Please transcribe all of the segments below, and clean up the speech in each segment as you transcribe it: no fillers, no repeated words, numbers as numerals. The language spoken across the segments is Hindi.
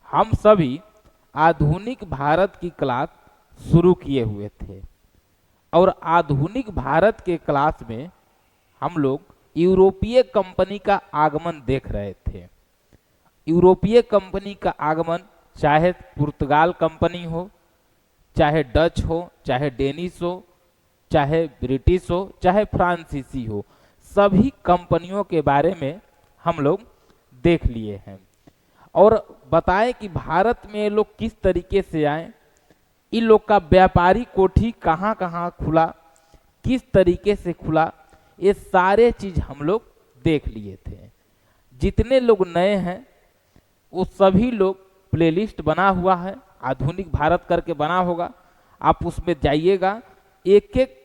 हम सभी आधुनिक भारत की क्लास शुरू किए हुए थे और आधुनिक भारत के क्लास में हम लोग यूरोपीय कंपनी का आगमन देख रहे थे। यूरोपीय कंपनी का आगमन चाहे पुर्तगाल कंपनी हो, चाहे डच हो, चाहे डेनिश हो, चाहे ब्रिटिश हो, चाहे फ्रांसीसी हो, सभी कंपनियों के बारे में हम लोग देख लिए हैं और बताएं कि भारत में ये लोग किस तरीके से आए, इन लोग का व्यापारी कोठी कहाँ कहाँ खुला, किस तरीके से खुला, ये सारे चीज हम लोग देख लिए थे। जितने लोग नए हैं वो सभी लोग प्लेलिस्ट बना हुआ है, आधुनिक भारत करके बना होगा, आप उसमें जाइएगा। एक एक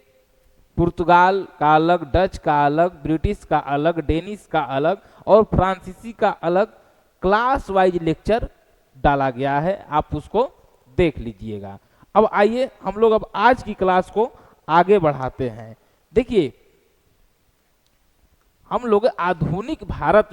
पुर्तगाल का अलग, डच का अलग, ब्रिटिश का अलग, डेनिश का अलग और फ्रांसीसी का अलग क्लास वाइज लेक्चर डाला गया है, आप उसको देख लीजिएगा। अब आइए हम लोग अब आज की क्लास को आगे बढ़ाते हैं। देखिए हम लोग आधुनिक भारत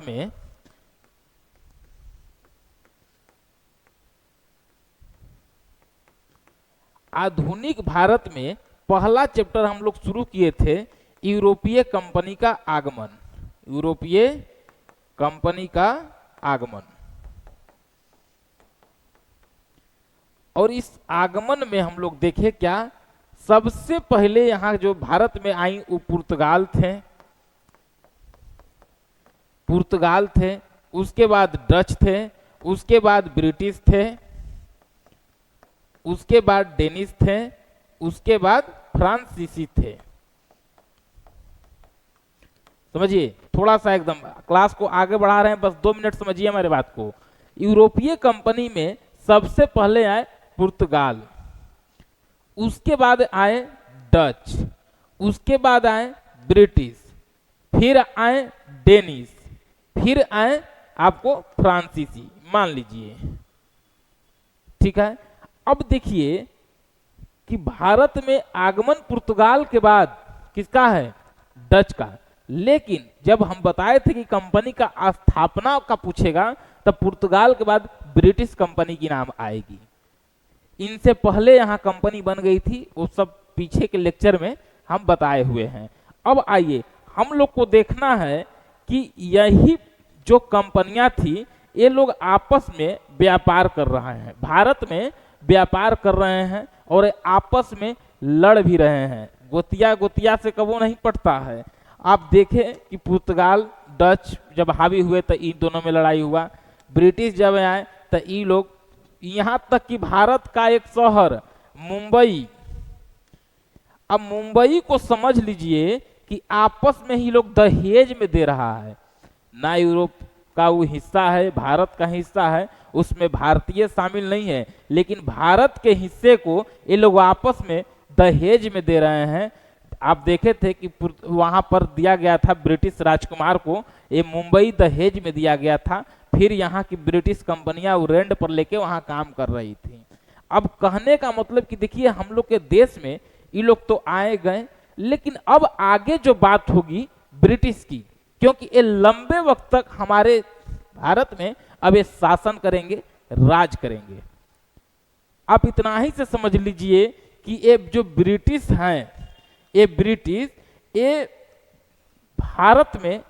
में पहला चैप्टर हम लोग शुरू किए थे यूरोपीय कंपनी का आगमन। यूरोपीय कंपनी का आगमन, और इस आगमन में हम लोग देखे क्या, सबसे पहले यहां जो भारत में आई वो पुर्तगाल थे, उसके बाद डच थे, उसके बाद ब्रिटिश थे, उसके बाद डेनिश थे, उसके बाद फ्रांसीसी थे। समझिए, थोड़ा सा एकदम क्लास को आगे बढ़ा रहे हैं, बस 2 मिनट समझिए हमारे बात को। यूरोपीय कंपनी में सबसे पहले आए पुर्तगाल, उसके बाद आए डच, उसके बाद आए ब्रिटिश, फिर आए डेनिश, फिर आए आपको फ्रांसीसी, मान लीजिए। ठीक है, अब देखिए कि भारत में आगमन पुर्तगाल के बाद किसका है, डच का। लेकिन जब हम बताए थे कि कंपनी का स्थापना का पूछेगा तब पुर्तगाल के बाद ब्रिटिश कंपनी की नाम आएगी। इनसे पहले यहां कंपनी बन गई थी, वो सब पीछे के लेक्चर में हम बताए हुए हैं। अब आइए हम लोग को देखना है कि यही जो कंपनियां थी ये लोग आपस में व्यापार कर रहे हैं, भारत में व्यापार कर रहे हैं और आपस में लड़ भी रहे हैं। गोतिया गोतिया से कबो नहीं पड़ता है। आप देखें कि पुर्तगाल डच जब हावी हुए तो इन दोनों में लड़ाई हुआ, ब्रिटिश जब आए तो ये लोग, यहां तक कि भारत का एक शहर मुंबई, अब मुंबई को समझ लीजिए कि आपस में ही लोग दहेज में दे रहा है। ना यूरोप का वो हिस्सा है, भारत का हिस्सा है, उसमें भारतीय शामिल नहीं है, लेकिन भारत के हिस्से को ये लोग आपस में दहेज में दे रहे हैं। आप देखे थे कि वहां पर दिया गया था ब्रिटिश राजकुमार को, ये मुंबई दहेज में दिया गया था, फिर यहाँ की ब्रिटिश कंपनियां रेंट पर लेके वहां काम कर रही थी। अब कहने का मतलब कि देखिए हम लोग के देश में ये लोग तो आए गए, लेकिन अब आगे जो बात होगी ब्रिटिश की, क्योंकि ये लंबे वक्त तक हमारे भारत में अब ये शासन करेंगे, राज करेंगे। आप इतना ही से समझ लीजिए कि ये जो ब्रिटिश हैं, ये ब्रिटिश ये भारत में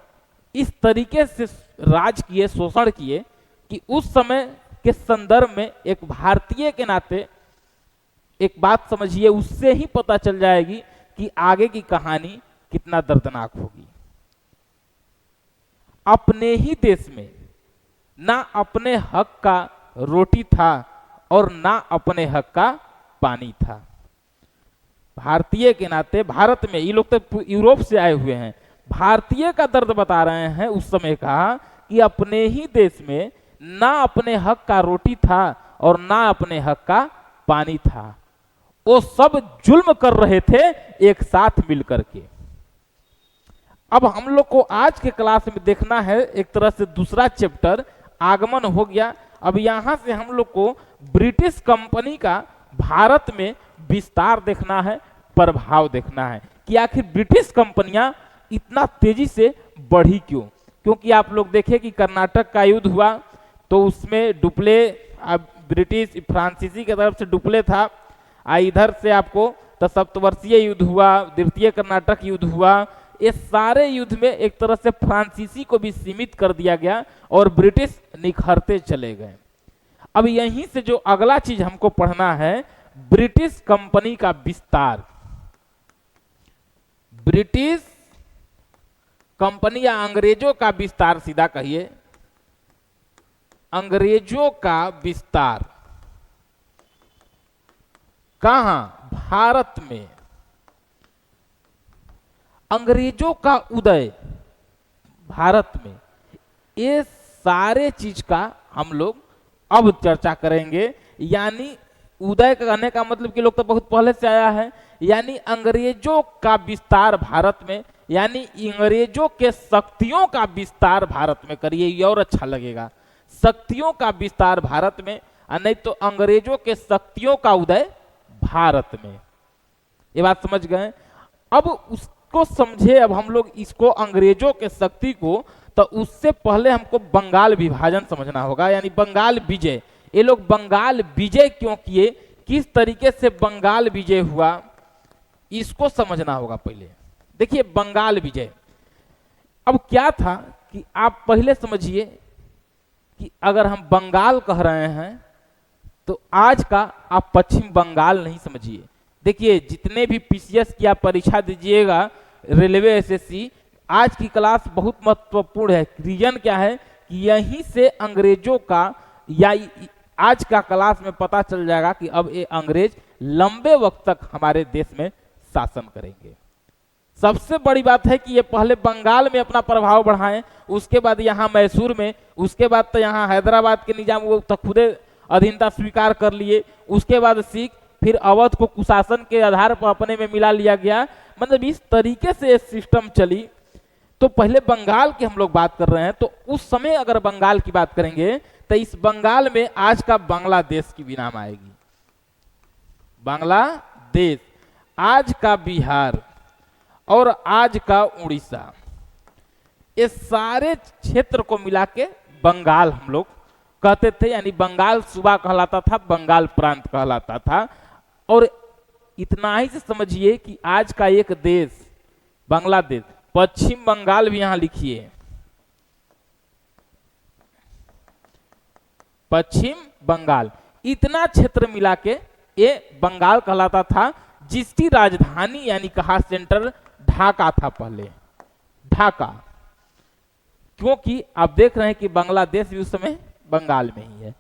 इस तरीके से राज किए, शोषण किए कि उस समय के संदर्भ में एक भारतीय के नाते एक बात समझिए, उससे ही पता चल जाएगी कि आगे की कहानी कितना दर्दनाक होगी। अपने ही देश में ना अपने हक का रोटी था और ना अपने हक का पानी था। भारतीय के नाते भारत में, ये लोग तो यूरोप से आए हुए हैं, भारतीय का दर्द बता रहे हैं उस समय का कि अपने ही देश में ना अपने हक का रोटी था और ना अपने हक का पानी था। वो सब जुल्म कर रहे थे एक साथ मिलकर के। अब हम लोग को आज के क्लास में देखना है एक तरह से दूसरा चैप्टर, आगमन हो गया। अब यहां से हम लोग को ब्रिटिश कंपनी का भारत में विस्तार देखना है, प्रभाव देखना है कि आखिर ब्रिटिश कंपनियां इतना तेजी से बढ़ी क्यों। क्योंकि आप लोग देखें कि कर्नाटक का युद्ध हुआ तो उसमें डुप्ले अब ब्रिटिश फ्रांसीसी की तरफ से डुप्ले था, इधर से आपको तो सप्तवर्षीय युद्ध हुआ, द्वितीय कर्नाटक युद्ध हुआ। ये सारे युद्ध में एक तरह से फ्रांसीसी को भी सीमित कर दिया गया और ब्रिटिश निखरते चले गए। अब यहीं से जो अगला चीज हमको पढ़ना है, ब्रिटिश कंपनी का विस्तार। ब्रिटिश कंपनी या अंग्रेजों का विस्तार, सीधा कहिए अंग्रेजों का विस्तार कहां? भारत में। अंग्रेजों का उदय भारत में, ये सारे चीज का हम लोग अब चर्चा करेंगे। यानी उदय करने का मतलब कि लोग तो बहुत पहले से आया है, यानी अंग्रेजों का विस्तार भारत में, यानी अंग्रेजों के शक्तियों का विस्तार भारत में करिए, ये और अच्छा लगेगा। शक्तियों का विस्तार भारत में, नहीं तो अंग्रेजों के शक्तियों का उदय भारत में। ये बात समझ गए? अब उसको समझे, अब हम लोग इसको अंग्रेजों के शक्ति को, तो उससे पहले हमको बंगाल विभाजन समझना होगा, यानी बंगाल विजय। ये लोग बंगाल विजय क्यों किए, किस तरीके से बंगाल विजय हुआ, इसको समझना होगा पहले। देखिए बंगाल विजय अब क्या था कि आप पहले समझिए कि अगर हम बंगाल कह रहे हैं तो आज का आप पश्चिम बंगाल नहीं समझिए। देखिए जितने भी पीसीएस की आप परीक्षा दीजिएगा, रेलवे, एसएससी, आज की क्लास बहुत महत्वपूर्ण है। रीजन क्या है कि यहीं से अंग्रेजों का, या आज का क्लास में पता चल जाएगा कि अब ये अंग्रेज लंबे वक्त तक हमारे देश में शासन करेंगे। सबसे बड़ी बात है कि ये पहले बंगाल में अपना प्रभाव बढ़ाएं, उसके बाद यहाँ मैसूर में, उसके बाद तो यहाँ हैदराबाद के निजाम वो तो खुदे अधीनता स्वीकार कर लिए, उसके बाद सिख, फिर अवध को कुशासन के आधार पर अपने में मिला लिया गया। मतलब इस तरीके से सिस्टम चली। तो पहले बंगाल की हम लोग बात कर रहे हैं, तो उस समय अगर बंगाल की बात करेंगे तो इस बंगाल में आज का बांग्लादेश की भी नाम आएगी। बांग्लादेश, आज का बिहार और आज का उड़ीसा, ये सारे क्षेत्र को मिला के बंगाल हम लोग कहते थे। यानी बंगाल सूबा कहलाता था, बंगाल प्रांत कहलाता था। और इतना ही से समझिए कि आज का एक देश बांग्लादेश, पश्चिम बंगाल भी यहां लिखिए, पश्चिम बंगाल, इतना क्षेत्र मिला के ये बंगाल कहलाता था, जिसकी राजधानी यानी कहा सेंटर ढाका था पहले, ढाका। क्योंकि आप देख रहे हैं कि बांग्लादेश भी उस समय बंगाल में ही है।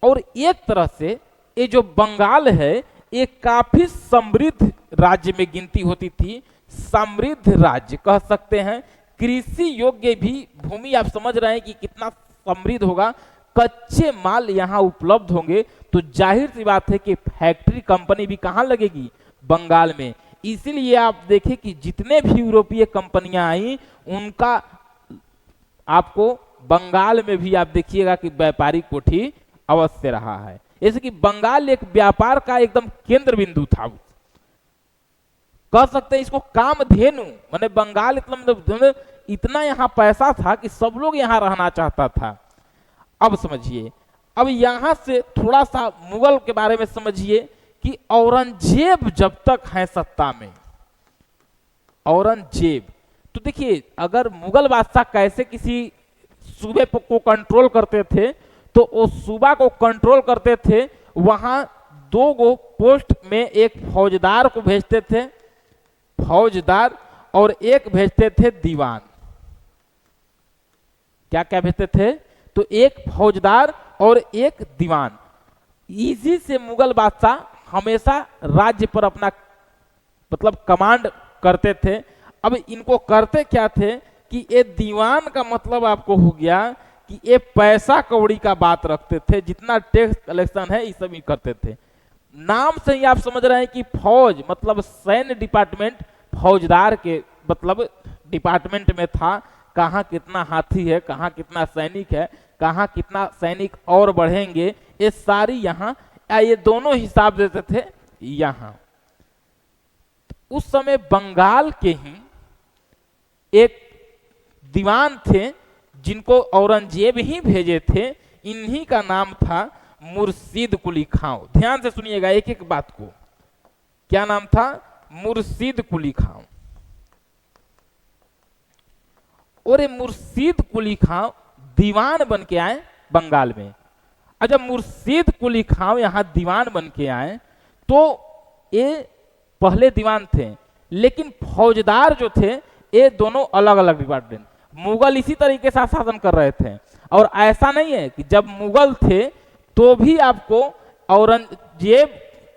और एक तरह से ये जो बंगाल है ये काफी समृद्ध राज्य में गिनती होती थी, समृद्ध राज्य कह सकते हैं। कृषि योग्य भी भूमि, आप समझ रहे हैं कि कितना समृद्ध होगा, कच्चे माल यहाँ उपलब्ध होंगे, तो जाहिर सी बात है कि फैक्ट्री कंपनी भी कहाँ लगेगी, बंगाल में। इसीलिए आप देखें कि जितने भी यूरोपीय कंपनियां आई उनका आपको बंगाल में भी आप देखिएगा कि व्यापारिक कोठी अवश्य रहा है। जैसे कि बंगाल एक व्यापार का एकदम केंद्र बिंदु था, कह सकते हैं इसको कामधेनु, माने बंगाल इतना यहाँ पैसा था कि सब लोग यहाँ रहना चाहता था। अब समझिए, अब यहां से थोड़ा सा मुगल के बारे में समझिए कि औरंगजेब जब तक है सत्ता में, औरंगजेब, तो देखिए अगर मुगल बादशाह कैसे किसी सूबे को कंट्रोल करते थे, तो उस सूबा को कंट्रोल करते थे, वहां दो गो पोस्ट में एक फौजदार को भेजते थे, फौजदार, और एक भेजते थे दीवान। क्या क्या भेजते थे? तो एक फौजदार और एक दीवान। इसी से मुगल बादशाह हमेशा राज्य पर अपना मतलब कमांड करते थे। अब इनको करते क्या थे कि ये दीवान का मतलब आपको हो गया कि ये पैसा कौड़ी का बात रखते थे, जितना टैक्स कलेक्शन है ये सब ही करते थे। नाम से ही आप समझ रहे हैं कि फौज मतलब सैन्य डिपार्टमेंट फौजदार के मतलब डिपार्टमेंट में था। कहाँ कितना हाथी है, कहाँ कितना सैनिक है, कहाँ कितना सैनिक और बढ़ेंगे, ये सारी यहाँ ये दोनों हिसाब देते थे यहाँ। उस समय बंगाल के ही एक दीवान थे जिनको औरंगजेब ही भेजे थे, इन्हीं का नाम था मुर्शीद कुली खां। ध्यान से सुनिएगा एक एक बात को। क्या नाम था? मुर्शीद कुली खां। और ये मुर्शीद कुली खां दीवान बन के आए बंगाल में। और जब मुर्शीद कुली खां यहां दीवान बन के आए तो ये पहले दीवान थे, लेकिन फौजदार जो थे ये दोनों अलग अलग डिपार्टमेंट। मुगल इसी तरीके से शासन कर रहे थे। और ऐसा नहीं है कि जब मुगल थे तो भी आपको औरंगजेब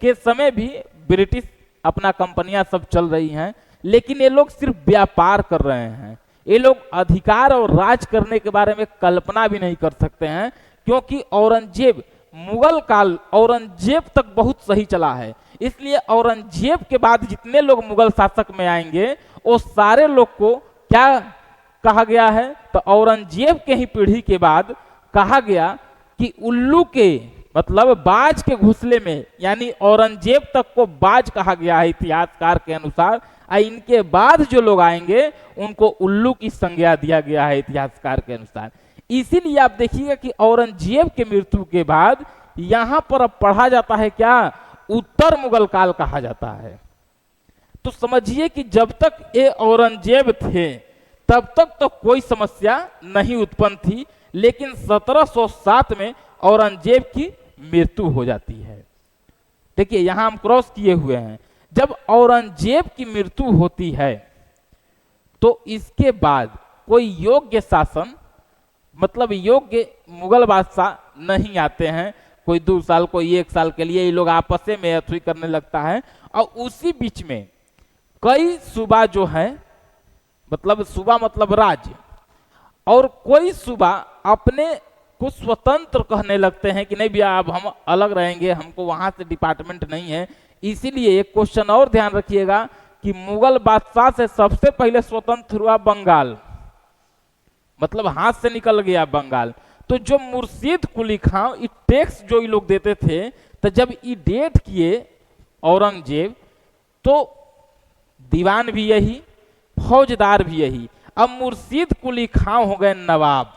के समय भी ब्रिटिश अपना कंपनियां सब चल रही हैं, लेकिन ये लोग सिर्फ व्यापार कर रहे हैं। ये लोग अधिकार और राज करने के बारे में कल्पना भी नहीं कर सकते हैं, क्योंकि औरंगजेब मुगल काल औरंगजेब तक बहुत सही चला है। इसलिए औरंगजेब के बाद जितने लोग मुगल शासक में आएंगे वो सारे लोग को क्या कहा गया है? तो औरंगजेब के ही पीढ़ी के बाद कहा गया कि उल्लू के मतलब बाज के घोंसले में, यानी औरंगजेब तक को बाज कहा गया है इतिहासकार के अनुसार। इनके बाद जो लोग आएंगे उनको उल्लू की संज्ञा दिया गया है इतिहासकार के अनुसार। इसीलिए आप देखिएगा कि औरंगजेब के मृत्यु के बाद यहां पर अब पढ़ा जाता है क्या? उत्तर मुगल काल कहा जाता है। तो समझिए कि जब तक ये औरंगजेब थे तब तक तो कोई समस्या नहीं उत्पन्न थी, लेकिन 1707 में औरंगजेब की मृत्यु हो जाती है। देखिए यहां हम क्रॉस किए हुए हैं। जब औरंगजेब की मृत्यु होती है तो इसके बाद कोई योग्य शासन मतलब योग्य मुगल बादशाह नहीं आते हैं। कोई 2 साल कोई 1 साल के लिए ये लोग आपस में अथुई करने लगता है। और उसी बीच में कई सूबा जो है मतलब सूबा मतलब राज्य, और कोई सूबा अपने को स्वतंत्र कहने लगते हैं कि नहीं भैया अब हम अलग रहेंगे, हमको वहां से डिपार्टमेंट नहीं है। इसीलिए एक क्वेश्चन और ध्यान रखिएगा कि मुगल बादशाह से सबसे पहले स्वतंत्र हुआ बंगाल, मतलब हाथ से निकल गया बंगाल। तो जो मुर्शीद कुली खां ये टैक्स जो ये लोग देते थे, तो जब ये डेट किए औरंगजेब तो दीवान भी यही, फौजदार भी यही। अब मुर्शीद कुली खां हो गए नवाब,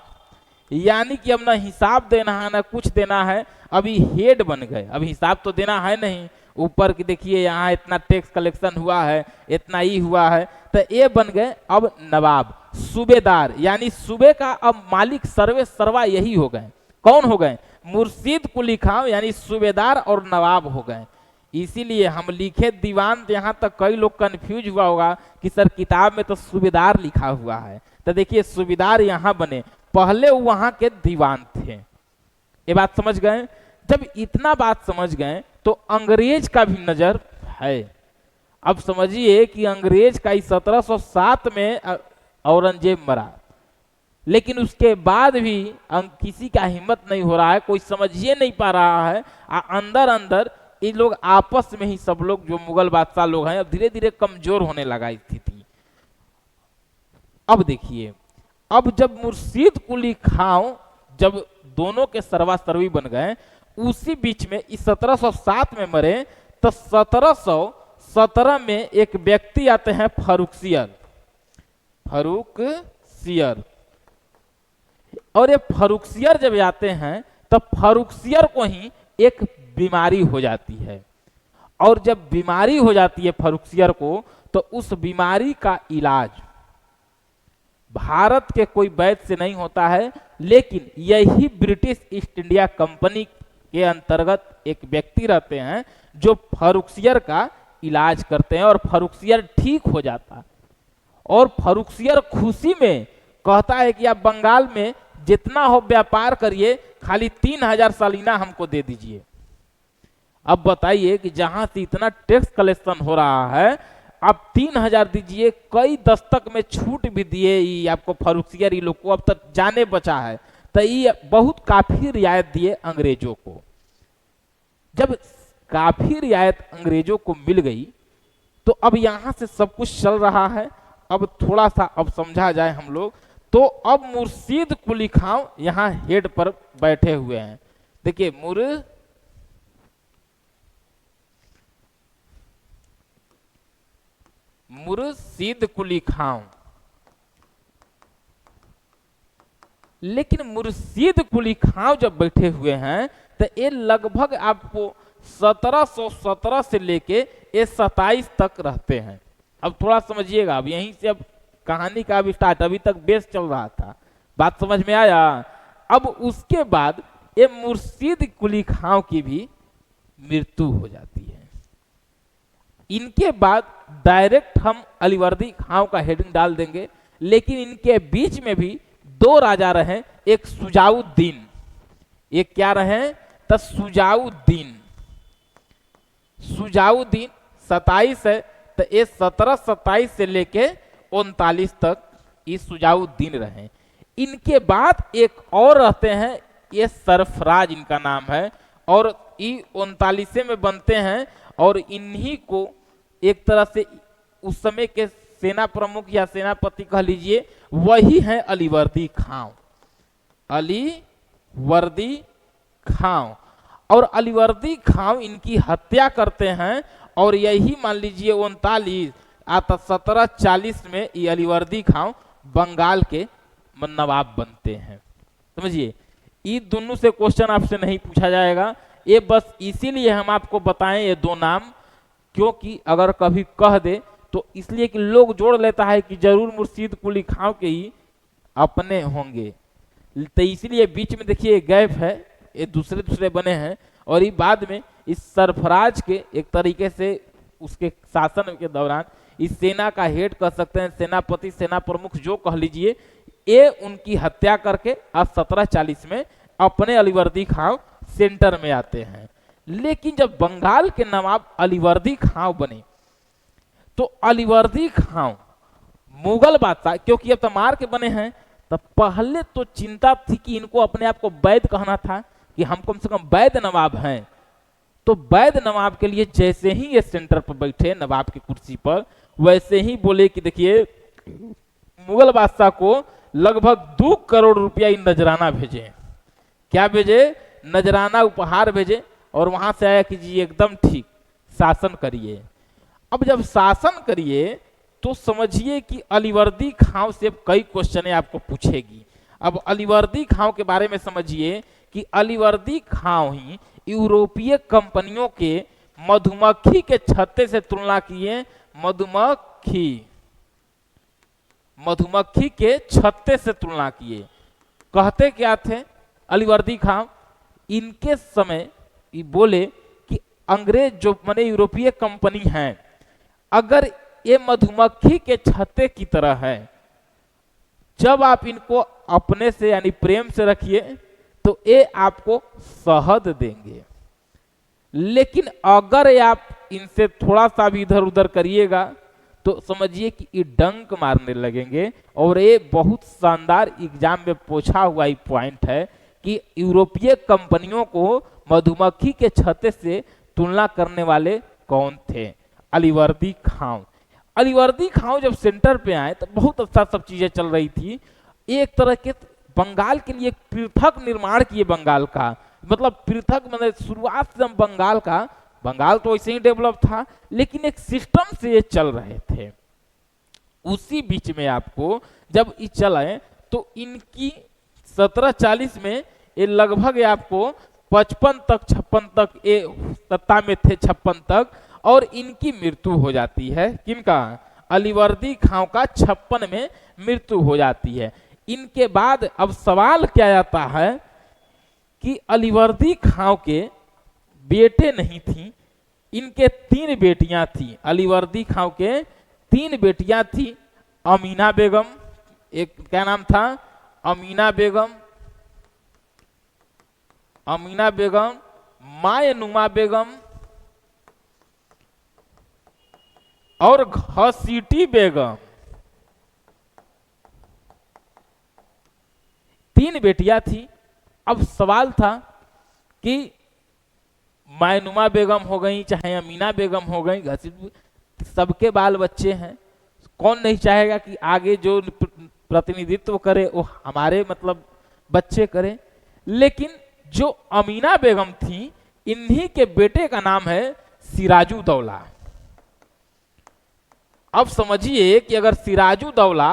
यानी कि अब ना हिसाब देना है ना कुछ देना है, अभी हेड बन गए। अब हिसाब तो देना है नहीं, ऊपर की देखिए यहाँ इतना टैक्स कलेक्शन हुआ है, इतना ही हुआ है, तो ये बन गए अब नवाब। सूबेदार यानी सूबे का अब मालिक सर्वे सर्वा यही हो गए। कौन हो गए? मुर्शीद कुली खां यानी सूबेदार और नवाब हो गए। इसीलिए हम लिखे दीवान, यहाँ तक कई लोग कंफ्यूज हुआ होगा कि सर किताब में तो सूबेदार लिखा हुआ है। तो देखिए सूबेदार यहाँ बने, पहले वहां के दीवान थे। ये बात समझ गए? जब इतना बात समझ गए तो अंग्रेज का भी नजर है। अब समझिए कि अंग्रेज का 1707 में औरंगजेब मरा, लेकिन उसके बाद भी किसी का हिम्मत नहीं हो रहा है, कोई समझिए नहीं पा रहा है। अंदर अंदर ये लोग आपस में ही सब लोग जो मुगल बादशाह लोग हैं अब धीरे धीरे कमजोर होने लगा स्थिति। अब देखिए, अब जब मुर्शीद कुली खां जब दोनों के सर्वासर्वी बन गए, उसी बीच में इस 1707 में मरे, तो 1717 में एक व्यक्ति आते हैं फर्रुखसियर। और ये फर्रुखसियर जब आते हैं तो फर्रुखसियर को ही एक बीमारी हो जाती है। और जब बीमारी हो जाती है फर्रुखसियर को, तो उस बीमारी का इलाज भारत के कोई वैद्य से नहीं होता है, लेकिन यही ब्रिटिश ईस्ट इंडिया कंपनी के अंतर्गत एक व्यक्ति रहते हैं जो फर्रुखसियर का इलाज करते हैं और फर्रुखसियर ठीक हो जाता है। और फर्रुखसियर खुशी में कहता है कि आप बंगाल में जितना हो व्यापार करिए, खाली 3000 सालीना हमको दे दीजिए। अब बताइए कि जहां से इतना टैक्स कलेक्शन हो रहा है, आप 3000 दीजिए, कई दस्तक में छूट भी दिए आपको फर्रुखसियर लोग को, अब तक जाने बचा है, तो ये बहुत काफी रियायत दिए अंग्रेजों को। जब काफी रियायत अंग्रेजों को मिल गई तो अब यहां से सब कुछ चल रहा है। अब थोड़ा सा अब समझा जाए हम लोग, तो अब मुर्शीद कुली खां यहां हेड पर बैठे हुए हैं। देखिए मुर्शीद कुली खां, लेकिन मुर्शीद कुली खां जब बैठे हुए हैं तो ये लगभग आपको 1717 से लेके ये 27 तक रहते हैं। अब थोड़ा समझिएगा, अब यहीं से अब कहानी का अब स्टार्ट, अभी तक बेस चल रहा था, बात समझ में आया। अब उसके बाद ये मुर्शीद कुली खां की भी मृत्यु हो जाती है। इनके बाद डायरेक्ट हम अलीवर्दी खां का हेडिंग डाल देंगे, लेकिन इनके बीच में भी दो राजा रहे, एक सुजाउद्दीन, एक क्या रहे तो सुजाउद्दीन। सुजाउद्दीन 27 है, तो ये 1727 से लेके 39 तक ये सुजाउद्दीन रहे। इनके बाद एक और रहते हैं, ये सरफराज इनका नाम है, और ये 39 में बनते हैं, और इन्हीं को एक तरह से उस समय के सेना प्रमुख या सेनापति कह लीजिए, वही है अलीवर्दी खां। अलीवर्दी खां, और अलीवर्दी खां इनकी हत्या करते हैं, और यही मान लीजिए 39 आता 1740 में ये अलीवर्दी खां बंगाल के नवाब बनते हैं। समझिए, ये दोनों से क्वेश्चन आपसे नहीं पूछा जाएगा, ये बस इसीलिए हम आपको बताएं ये दो नाम, क्योंकि अगर कभी कह दे तो इसलिए कि लोग जोड़ लेता है कि जरूर मुर्शीद कुली खां के ही अपने होंगे, तो इसलिए बीच में देखिए गैप है, ये दूसरे दूसरे बने हैं। और ये बाद में इस सरफराज के एक तरीके से उसके शासन के दौरान इस सेना का हेड कह सकते हैं, सेनापति, सेना प्रमुख जो कह लीजिए, ये उनकी हत्या करके अब 1740 में अपने अलीवर्दी खां सेंटर में आते हैं। लेकिन जब बंगाल के नवाब अलीवर्दी खां बने, तो अलीवर्दी खां मुगल बादशाह, क्योंकि अब तो मार के बने हैं, तो पहले तो चिंता थी कि इनको अपने आप को वैद कहना था कि हम कम से कम वैद नवाब हैं। तो वैद नवाब के लिए जैसे ही ये सेंटर पर बैठे नवाब की कुर्सी पर, वैसे ही बोले कि देखिए मुगल बादशाह को लगभग 2 करोड़ रुपया नजराना भेजे। क्या भेजे? नजराना उपहार भेजे, और वहां से आया कि जी एकदम ठीक, शासन करिए। अब जब शासन करिए तो समझिए कि अलीवर्दी खां से कई क्वेश्चन आपको पूछेगी। अब अलीवर्दी खां के बारे में समझिए कि अलीवर्दी खां ही यूरोपीय कंपनियों के मधुमक्खी के छत्ते से तुलना किए। मधुमक्खी के छत्ते से तुलना किए। कहते क्या थे अलीवर्दी खां? इनके समय ये बोले कि अंग्रेज जो माने यूरोपीय कंपनी है, अगर ये मधुमक्खी के छत्ते की तरह है, जब आप इनको अपने से यानी प्रेम से रखिए तो ये आपको शहद देंगे, लेकिन अगर आप इनसे थोड़ा सा भी इधर उधर करिएगा तो समझिए कि ये डंक मारने लगेंगे। और ये बहुत शानदार एग्जाम में पूछा हुआ ये पॉइंट है कि यूरोपीय कंपनियों को मधुमक्खी के छत्ते से तुलना करने वाले कौन थे? अलीवर्दी खां। अलीवर्दी खां जब सेंटर पे आए तो बहुत अच्छा सब चीजें चल रही थी। एक तरह के बंगाल के लिए पृथक निर्माण किए बंगाल का, मतलब पृथक मतलब शुरुआत से बंगाल तो ऐसे ही डेवलप था, लेकिन एक सिस्टम से ये चल रहे थे। उसी बीच में आपको जब ये चले तो इनकी 1740 में ये लगभग आपको 55 तक 56 तक ये सत्ता में थे, 56 तक, और इनकी मृत्यु हो जाती है। किनका? अलीवर्दी खां का 56 में मृत्यु हो जाती है। इनके बाद अब सवाल क्या आता है कि अलीवर्दी खां के बेटे नहीं थी, इनके 3 बेटियां थी। अलीवर्दी खां के 3 बेटियां थी। अमीना बेगम, एक क्या नाम था? अमीना बेगम, मायनुमा बेगम और घसीटी बेगम। 3 बेटियां थी। अब सवाल था कि मायनुमा बेगम हो गई चाहे अमीना बेगम हो गई, सबके बाल बच्चे हैं, कौन नहीं चाहेगा कि आगे जो प्रतिनिधित्व करे वो हमारे मतलब बच्चे करे। लेकिन जो अमीना बेगम थी, इन्हीं के बेटे का नाम है सिराजुद्दौला। अब समझिए कि अगर सिराजुद्दौला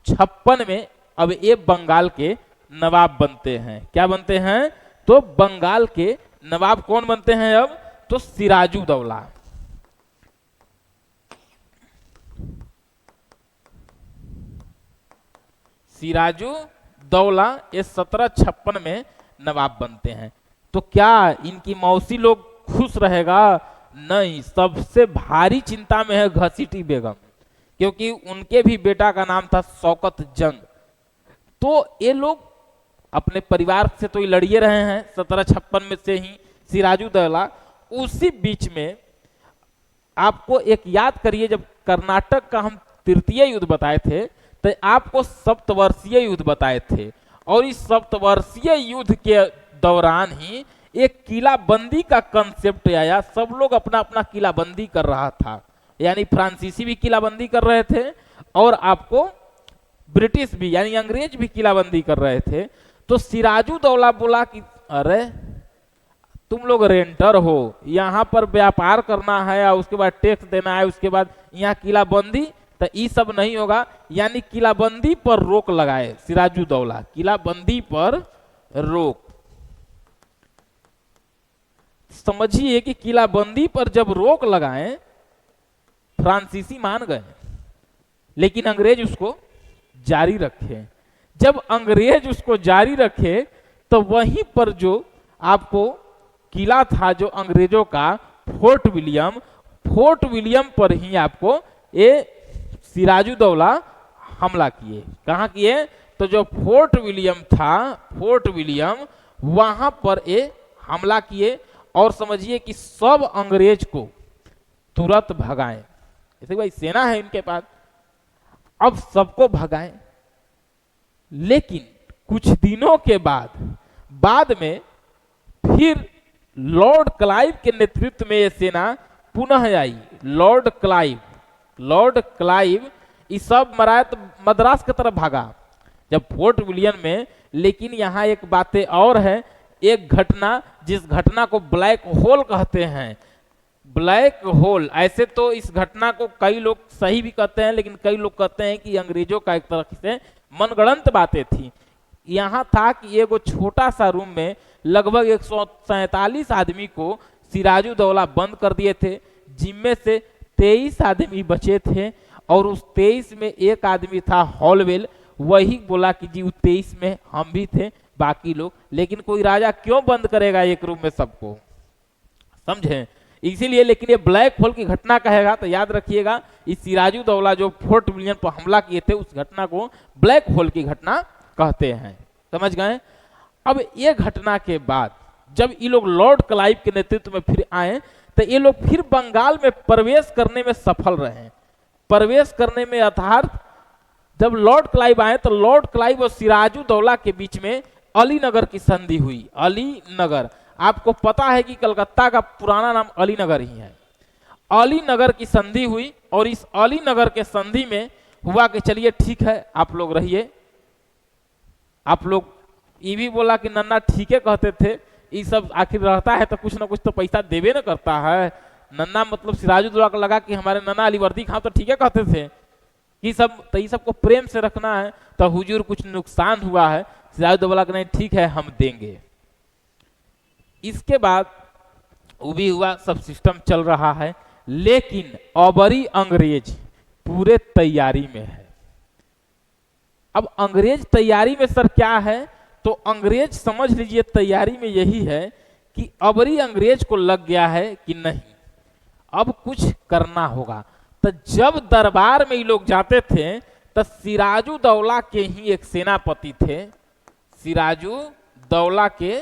56 में अब ये बंगाल के नवाब बनते हैं। क्या बनते हैं? तो बंगाल के नवाब कौन बनते हैं अब? तो सिराजुद्दौला। सिराजुद्दौला ये 1756 में नवाब बनते हैं। तो क्या इनकी मौसी लोग खुश रहेगा? नहीं, सबसे भारी चिंता में है घसीटी बेगम, क्योंकि उनके भी बेटा का नाम था शौकत जंग। तो ये लोग अपने परिवार से तो लड़िए रहे हैं 1756 में से ही सिराजुद्दौला। उसी बीच में आपको एक याद करिए, जब कर्नाटक का हम तृतीय युद्ध बताए थे तो आपको सप्तवर्षीय युद्ध बताए थे, और इस सप्तवर्षीय युद्ध के दौरान ही एक किलाबंदी का कंसेप्ट आया। सब लोग अपना अपना किलाबंदी कर रहा था, यानी फ्रांसीसी भी किलाबंदी कर रहे थे और आपको ब्रिटिश भी यानी अंग्रेज भी किलाबंदी कर रहे थे। तो सिराजुद्दौला बोला कि अरे तुम लोग रेंटर हो, यहाँ पर व्यापार करना है और उसके बाद टैक्स देना है, उसके बाद यहाँ किलाबंदी, तो ये सब नहीं होगा। यानी किलाबंदी पर रोक लगाए सिराजुद्दौला, किलाबंदी पर रोक। समझिए कि किलाबंदी पर जब रोक लगाए, फ्रांसीसी मान गए, लेकिन अंग्रेज उसको जारी रखे। जब अंग्रेज उसको जारी रखे तो वहीं पर जो आपको किला था जो अंग्रेजों का, फोर्ट विलियम पर ही आपको ये सिराजुद्दौला हमला किए। कहाँ किए? तो जो फोर्ट विलियम था, फोर्ट विलियम, वहां पर ये हमला किए। और समझिए कि सब अंग्रेज को तुरंत भगाएं। जैसे भाई सेना है इनके पास, अब सबको भगाएं। लेकिन कुछ दिनों के बाद में फिर लॉर्ड क्लाइव के नेतृत्व में यह सेना पुनः आई। लॉर्ड क्लाइव इस सब मराया तो मद्रास की तरफ भागा जब फोर्ट विलियम में। लेकिन यहाँ एक बातें और है, एक घटना, जिस घटना को ब्लैक होल कहते हैं। ब्लैक होल, ऐसे तो इस घटना को कई लोग सही भी कहते हैं, लेकिन कई लोग कहते हैं कि अंग्रेजों का एक तरह से मनगढ़ंत बातें थी। यहाँ था कि एगो छोटा सा रूम में लगभग 147 आदमी को सिराजुद्दौला बंद कर दिए थे, जिनमें से 23 आदमी बचे थे। और उस 23 में एक आदमी था हॉलवेल, वही बोला कि जी 23 में हम भी थे, बाकी लोग। लेकिन कोई राजा क्यों बंद करेगा एक रूम में सबको, समझे? इसीलिए। लेकिन ये ब्लैक होल की घटना कहेगा तो याद रखिएगा, इस सिराजुद्दौला जो फोर्ट विलियम पर हमला किए थे उस घटना को ब्लैक होल की घटना कहते हैं। समझ गए? अब ये घटना के बाद जब ये लोग लॉर्ड क्लाइव के नेतृत्व में फिर आए तो ये लोग फिर बंगाल में प्रवेश करने में सफल रहे। प्रवेश करने में अर्थात जब लॉर्ड क्लाइव आए तो लॉर्ड क्लाइव और सिराजुद्दौला के बीच में अलीनगर की संधि हुई। अलीनगर, आपको पता है कि कलकत्ता का पुराना नाम अलीनगर ही है। अलीनगर की संधि हुई और इस अलीनगर के संधि में हुआ कि चलिए ठीक है आप लोग रहिए। आप लोग ये भी बोला कि नन्ना ठीक है कहते थे, ये सब आखिर रहता है तो कुछ ना कुछ तो पैसा देवे ना करता है। नन्ना मतलब सिराजुद्दौला को लगा कि हमारे नन्ना अली वर्दी खां तो ठीक है कहते थे कि सब तो ये सबको प्रेम से रखना है, तो हुजूर कुछ नुकसान हुआ है। सिराजुद्दौला का नहीं ठीक है हम देंगे। इसके बाद वो भी हुआ, सब सिस्टम चल रहा है। लेकिन अबरी अंग्रेज पूरे तैयारी में है। अब अंग्रेज तैयारी में सर क्या है? तो अंग्रेज समझ लीजिए तैयारी में यही है कि अबरी अंग्रेज को लग गया है कि नहीं अब कुछ करना होगा। तो जब दरबार में ये लोग जाते थे तो सिराजुद्दौला के ही एक सेनापति थे, सिराजुद्दौला के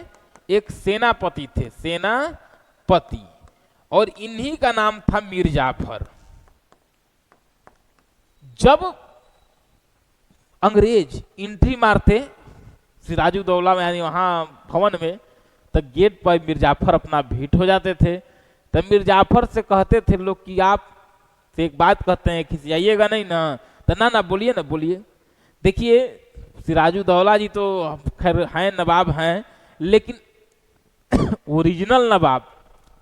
एक सेनापति थे, सेनापति, और इन्हीं का नाम था मीर जाफर। जब अंग्रेज एंट्री मारते सिराजुद्दौला में यानी वहां भवन में, तो गेट पर मीर जाफर अपना भेंट हो जाते थे। तो मीर जाफर से कहते थे लोग कि आप से एक बात कहते हैं, खिसियाइएगा नहीं ना? तो ना बोलिए ना, बोलिए। देखिए सिराजुद्दौला जी तो खैर हैं, नवाब हैं, लेकिन ओरिजिनल नवाब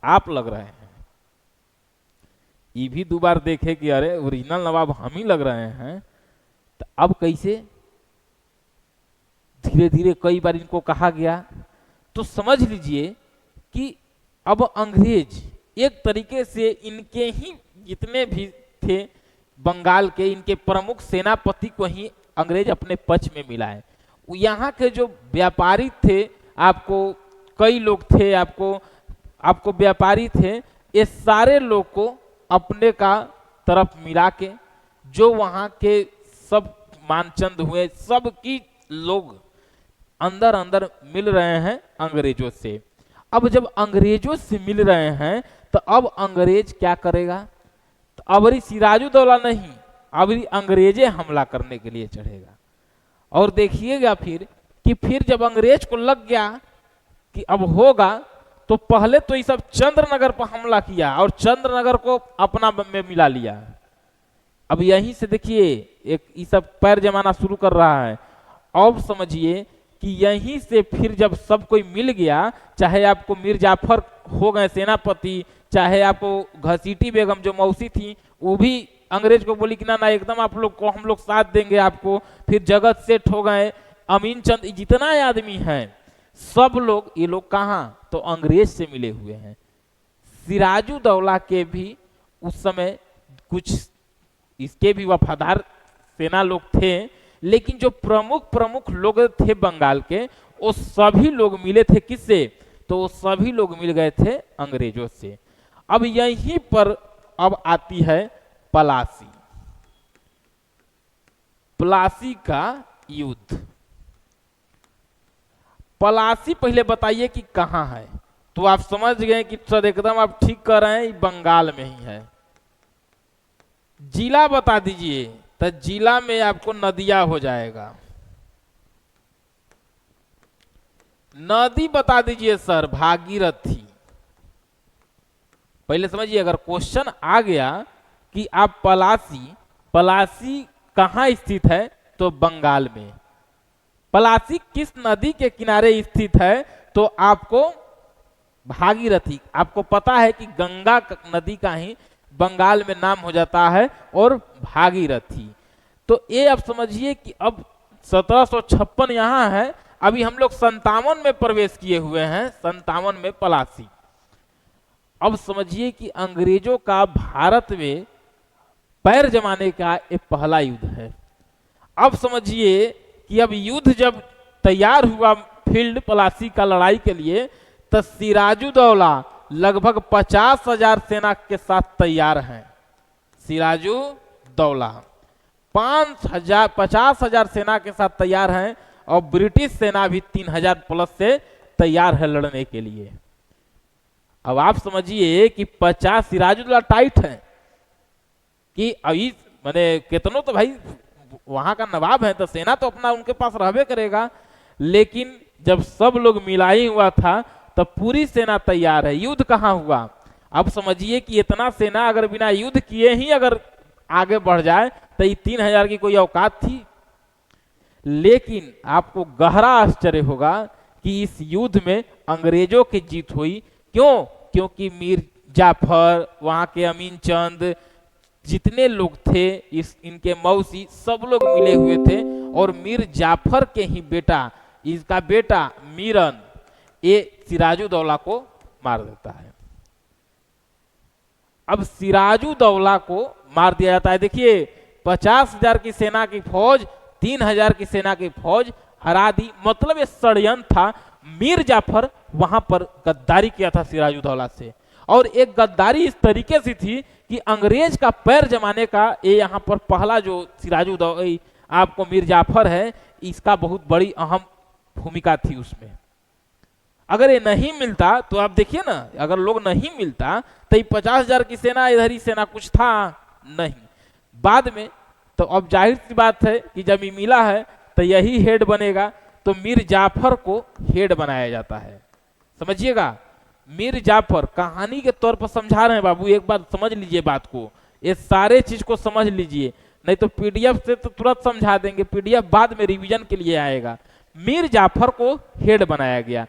आप लग रहे हैं। ये भी दो बार देखे कि अरे ओरिजिनल नवाब हम ही लग रहे हैं, तो अब कैसे? धीरे धीरे कई बार इनको कहा गया, तो समझ लीजिए कि अब अंग्रेज एक तरीके से इनके ही जितने भी थे बंगाल के, इनके प्रमुख सेनापति को ही अंग्रेज अपने पक्ष में मिलाए। यहाँ के जो व्यापारी थे, आपको कई लोग थे, आपको व्यापारी थे, ये सारे लोग को अपने का तरफ मिला के जो वहाँ के सब मानचंद हुए, सब की लोग अंदर अंदर मिल रहे हैं अंग्रेजों से। अब जब अंग्रेजों से मिल रहे हैं तो अब अंग्रेज क्या करेगा? तो अबरी सिराजुद्दौला नहीं, अबरी अंग्रेजे हमला करने के लिए चढ़ेगा। और देखिएगा फिर कि फिर जब अंग्रेज को लग गया कि अब होगा, तो पहले तो ये सब चंद्रनगर पर हमला किया और चंद्रनगर को अपना में मिला लिया। अब यहीं से देखिए एक ये सब पैर जमाना शुरू कर रहा है। अब समझिए कि यहीं से फिर जब सब कोई मिल गया, चाहे आपको मीर जाफर हो गए सेनापति, चाहे आपको घसीटी बेगम जो मौसी थी वो भी अंग्रेज को बोली कि ना ना एकदम आप लोग को हम लोग साथ देंगे आपको, फिर जगत सेठ हो गए, अमीन चंद, जितना आदमी हैं सब लोग, ये लोग कहाँ? तो अंग्रेज से मिले हुए हैं। सिराजुद्दौला के भी उस समय कुछ इसके भी वफादार सेना लोग थे, लेकिन जो प्रमुख लोग थे बंगाल के, वो सभी लोग मिले थे किससे? तो वो सभी लोग मिल गए थे अंग्रेजों से। अब यहीं पर अब आती है प्लासी, प्लासी का युद्ध। प्लासी पहले बताइए कि कहां है? तो आप समझ गए कि सर एकदम आप ठीक कर रहे हैं, बंगाल में ही है। जिला बता दीजिए, तो जिला में आपको नदिया हो जाएगा। नदी बता दीजिए सर, भागीरथी। पहले समझिए, अगर क्वेश्चन आ गया कि आप प्लासी कहां स्थित है, तो बंगाल में। प्लासी किस नदी के किनारे स्थित है, तो आपको भागीरथी। आपको पता है कि गंगा नदी का ही बंगाल में नाम हो जाता है और भागीरथी। तो ये आप समझिए कि अब 1756 यहाँ है, अभी हम लोग 57 में प्रवेश किए हुए हैं, 57 में प्लासी। अब समझिए कि अंग्रेजों का भारत में पैर जमाने का एक पहला युद्ध है। अब समझिए कि अब युद्ध जब तैयार हुआ फील्ड प्लासी का लड़ाई के लिए, तो सिराजुद्दौला लगभग 50,000 सेना के साथ तैयार हैं। सिराजुद्दौला 50,000 सेना के साथ तैयार हैं, और ब्रिटिश सेना भी 3,000 प्लस से तैयार है लड़ने के लिए। अब आप समझिए कि 50 सिराजुद्दौला टाइट है कि अभी मैंने कितनों तो भाई वहां का नवाब है, तो सेना तो अपना उनके पास रहबे करेगा, लेकिन जब सब लोग मिलाई हुआ था तब पूरी सेना तैयार है। युद्ध कहाँ हुआ? अब समझिए कि इतना सेना अगर बिना युद्ध किए ही अगर आगे बढ़ जाए तो ये 3,000 की कोई औकात थी? लेकिन आपको गहरा आश्चर्य होगा कि इस युद्ध में अंग्रेजों की जीत हुई। क्यों? क्योंकि मीर जाफर, वहां के अमीन चंद, जितने लोग थे, इनके मौसी, सब लोग मिले हुए थे, और मीर जाफर के ही बेटा, इसका बेटा मीरन, ये सिराजुद्दौला को मार देता है। अब सिराजुद्दौला को मार दिया जाता है। देखिए 50,000 की सेना की फौज 3,000 की सेना की फौज हरा दी। मतलब ये षड्यंत्र था। मीर जाफर वहां पर गद्दारी किया था सिराजुद्दौला से, और एक गद्दारी इस तरीके से थी कि अंग्रेज का पैर जमाने का ये यहाँ पर पहला जो सिराजुद्दौला आपको मीर जाफर है, इसका बहुत बड़ी अहम भूमिका थी उसमें। अगर ये नहीं मिलता तो आप देखिए ना, अगर लोग नहीं मिलता तो ये 50,000 की सेना, इधर ही सेना कुछ था नहीं। बाद में तो अब जाहिर सी बात है कि जब ये मिला है तो यही हेड बनेगा, तो मीर जाफर को हेड बनाया जाता है। समझिएगा, मीर जाफर कहानी के तौर पर समझा रहे हैं बाबू, एक बार समझ लीजिए बात को, ये सारे चीज को समझ लीजिए, नहीं तो पीडीएफ से तो तुरंत समझा देंगे, पीडीएफ बाद में रिवीजन के लिए आएगा। मीर जाफर को हेड बनाया गया,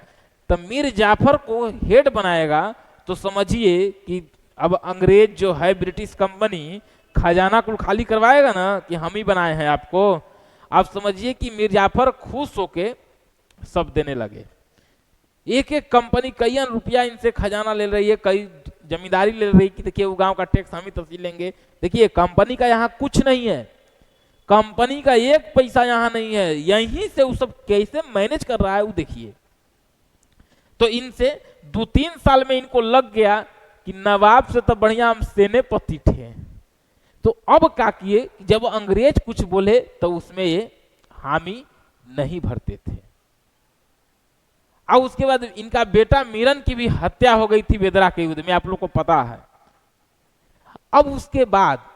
तो मीर जाफर को हेड बनाएगा तो समझिए कि अब अंग्रेज जो है, ब्रिटिश कंपनी, खजाना को खाली करवाएगा ना कि हम ही बनाए हैं आपको। आप समझिए कि मीर जाफर खुश होके सब देने लगे। एक एक कंपनी कई रुपया इनसे खजाना ले रही है, कई जमींदारी ले रही है कि देखिए वो गांव का टैक्स हम ही तहसील लेंगे। देखिए कंपनी का यहाँ कुछ नहीं है, कंपनी का एक पैसा यहाँ नहीं है, यहीं से वो सब कैसे मैनेज कर रहा है वो देखिए। तो इनसे 2-3 साल में इनको लग गया कि नवाब से तो बढ़िया हम सेनापति थे। तो अब क्या किए, जब अंग्रेज कुछ बोले तो उसमें ये हामी नहीं भरते थे। और उसके बाद इनका बेटा मीरन की भी हत्या हो गई थी बेदरा के युद्ध में, आप लोग को पता है। अब उसके बाद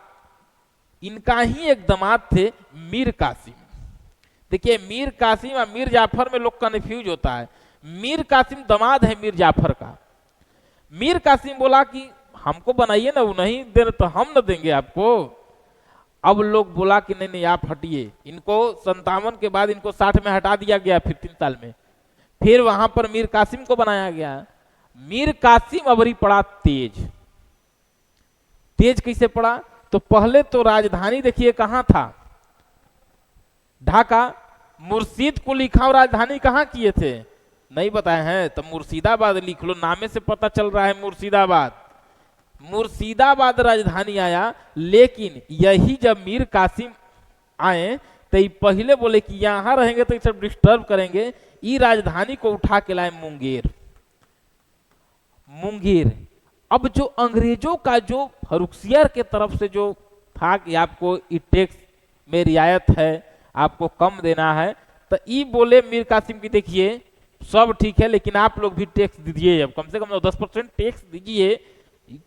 इनका ही एक दामाद थे मीर कासिम। देखिए मीर कासिम और मीर जाफर में लोग कंफ्यूज होता है। मीर कासिम दामाद है मीर जाफर का। मीर कासिम बोला कि हमको बनाइए ना, वो नहीं दे रहे तो हम न देंगे आपको। अब लोग बोला कि नहीं नहीं आप हटिए। इनको 57 के बाद इनको 60 में हटा दिया गया, फिर 3 साल में फिर वहां पर मीर कासिम को बनाया गया। मीर कासिम अबरी पड़ा तेज। तेज कैसे पड़ा, तो पहले तो राजधानी देखिए कहां था, ढाका। मुर्शीद को लिखा और राजधानी कहां किए थे नहीं बताए हैं, तो मुर्शिदाबाद लिख लो, नामे से पता चल रहा है मुर्शिदाबाद। मुर्शिदाबाद राजधानी आया, लेकिन यही जब मीर कासिम आए तो ये पहले बोले कि यहां रहेंगे तो सब डिस्टर्ब करेंगे, ये राजधानी को उठा के लाए मुंगेर। मुंगेर अब जो अंग्रेजों का जो फरुखसियर के तरफ से जो था कि आपको टैक्स में रियायत है, आपको कम देना है, तो ये बोले मीर कासिम की देखिए सब ठीक है लेकिन आप लोग भी टैक्स दीजिए, अब कम से कम 10% टैक्स दीजिए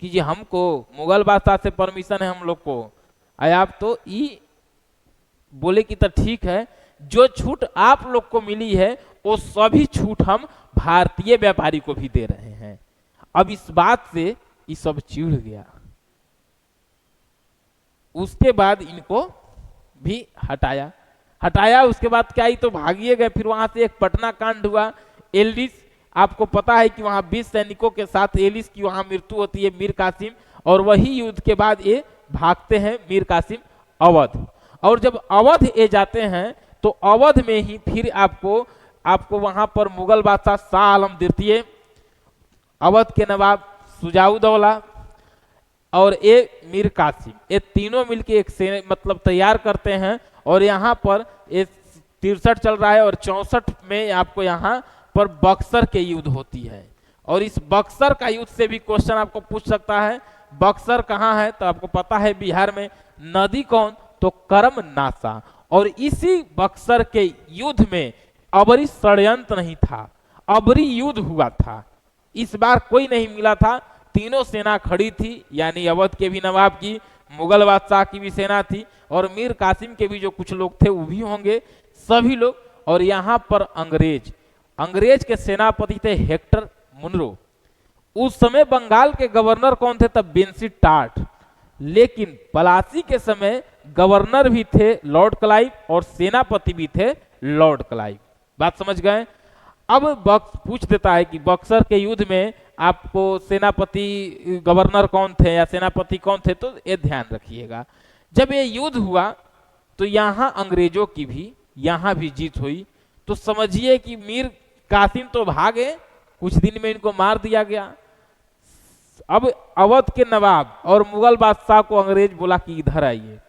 कि हमको मुगल बादशाह से परमिशन है हम लोग को। आप तो ये बोले कि तो ठीक है, जो छूट आप लोग को मिली है वो सभी छूट हम भारतीय व्यापारी को भी दे रहे हैं। अब इस बात से ये सब चिढ़ गया। उसके बाद इनको भी हटाया। उसके बाद क्या ही तो भागिए गए। फिर वहां से एक पटना कांड हुआ। एलिस, आपको पता है कि वहां 20 सैनिकों के साथ एलिस की वहां मृत्यु होती है मीर कासिम, और वही युद्ध के बाद ये भागते हैं मीर कासिम अवध। और जब अवध ये जाते हैं तो अवध में ही फिर आपको वहां पर मुगल बादशाह शाह आलम द्वितीय, अवध के नवाब सुजाउद्दौला और ये मीर कासिम, ये तीनों मिलके एक सेना मतलब तैयार करते हैं। और यहाँ पर 63 चल रहा है और 64 में आपको यहाँ पर बक्सर के युद्ध होती है। और इस बक्सर का युद्ध से भी क्वेश्चन आपको पूछ सकता है। बक्सर कहाँ है, तो आपको पता है बिहार में। नदी कौन, तो करम नासा। और इसी बक्सर के युद्ध में अबरी षड्यंत्र नहीं था, अबरी युद्ध हुआ था। इस बार कोई नहीं मिला था, तीनों सेना खड़ी थी, यानी अवध के भी नवाब की, मुगल बादशाह की भी सेना थी, और मीर कासिम के भी जो कुछ लोग थे वो भी होंगे, सभी लोग। और यहाँ पर अंग्रेज के सेनापति थे हेक्टर मुनरो। उस समय बंगाल के गवर्नर कौन थे, तब बेंसी टाट। लेकिन पलासी के समय गवर्नर भी थे लॉर्ड क्लाइव और सेनापति भी थे लॉर्ड क्लाइव। बात समझ गए। अब पूछ देता है कि बक्सर के युद्ध में आपको सेनापति गवर्नर कौन थे या सेनापति कौन थे, तो ये ध्यान रखिएगा। जब ये युद्ध हुआ तो यहां अंग्रेजों की भी यहां भी जीत हुई। तो समझिए कि मीर कासिम तो भागे, कुछ दिन में इनको मार दिया गया। अब अवध के नवाब और मुगल बादशाह को अंग्रेज बोला कि इधर आइए।